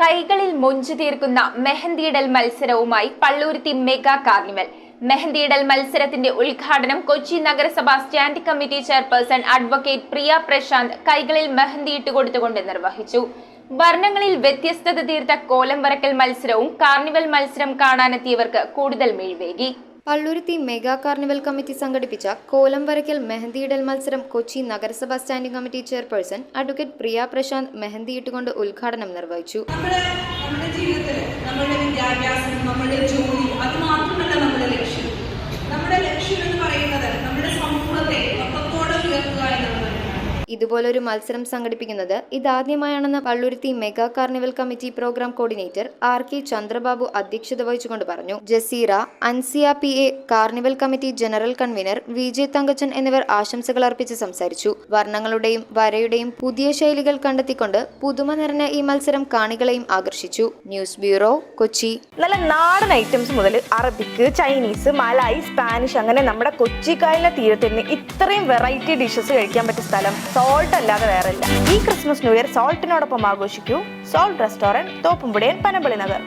കൈകളിൽ മൊഞ്ചു തീർക്കുന്ന മെഹന്തിയിടൽ മത്സരവുമായി Palluruthy mega carnival. മെഹന്തിയിടൽ മത്സരത്തിന്റെ ഉദ്ഘാടനം കൊച്ചി നഗരസഭ സ്റ്റാൻഡിംഗ് കമ്മിറ്റി ചെയർപേഴ്സൺ അഡ്വക്കേറ്റ് പ്രിയ പ്രശാന്ത് കൈകളിൽ മെഹന്തിയിട്ട് കൊടുത്തുകൊണ്ട് നിർവഹിച്ചു. വർണ്ണങ്ങളിൽ വ്യത്യസ്തത തീർത്ത കോലം വരക്കൽ മത്സരവും കാർണിവൽ മത്സരം കാണാനെത്തിയവർക്ക് കൂടുതൽ മിഴിവേകി. പള്ളുരുത്തി മെഗാ കാർണിവൽ കമ്മിറ്റി സംഘടിപ്പിച്ച കോലം വരയ്ക്കൽ മെഹന്തിയിടൽ മത്സരം കൊച്ചി നഗരസഭ സ്റ്റാൻഡിംഗ് കമ്മിറ്റി ചെയർപേഴ്സൺ അഡ്വക്കേറ്റ് പ്രിയ പ്രശാന്ത് മെഹന്തിയിട്ടുകൊണ്ട് ഉദ്ഘാടനം നിർവഹിച്ചു. നമ്മുടെ ജീവിതത്തിൽ നമ്മുടെ വിദ്യാഭ്യാസം, നമ്മുടെ ജോലി, അത് മാത്രമല്ല നമ്മുടെ ലക്ഷ്യം. നമ്മുടെ ലക്ഷ്യം എന്ന് പറയുന്നത് നമ്മുടെ സമൂഹത്തെ മൊത്തത്തോടെ ഉയർത്തുക എന്നുള്ളതാണ്. ഇതുപോലൊരു മത്സരം സംഘടിപ്പിക്കുന്നത് ഇതാദ്യമായാണെന്ന് Palluruthy mega carnival committee program coordinator RK Chandrababu അധ്യക്ഷത വഹിച്ചുകൊണ്ട് പറഞ്ഞു. Jaseera, Ansiya PA, carnival committee general convener VJ Thankachan എന്നിവർ ആശംസകൾ അർപ്പിച്ച് സംസാരിച്ചു. വർണ്ണങ്ങളുടെയും വരയുടെയും പുതിയ ശൈലികൾ കണ്ടെത്തിക്കൊണ്ട് പുതുമ നിറഞ്ഞ ഈ മത്സരം കാണികളെയും ആകർഷിച്ചു. News bureau, Kochi. നല്ല നാടൻ ഐറ്റംസ് മുതൽ അറബിക്, ചൈനീസ്, മലായി, സ്പാനിഷ്, അങ്ങനെ നമ്മുടെ കൊച്ചിക്കായലിന്റെ തീരത്തിന് ഇത്രയും വെറൈറ്റി ഡിഷസ് കഴിക്കാൻ പറ്റിയ സ്ഥലം സോൾട്ട് അല്ലാതെ വേറെ ഇല്ല. ഈ ക്രിസ്മസ് ന്യൂ ഇയർ സോൾട്ടിനോടൊപ്പം ആഘോഷിക്കൂ. സോൾട്ട് റെസ്റ്റോറന്റ്, തോപ്പുംപുടിയൻ, പനമ്പള്ളി നഗർ.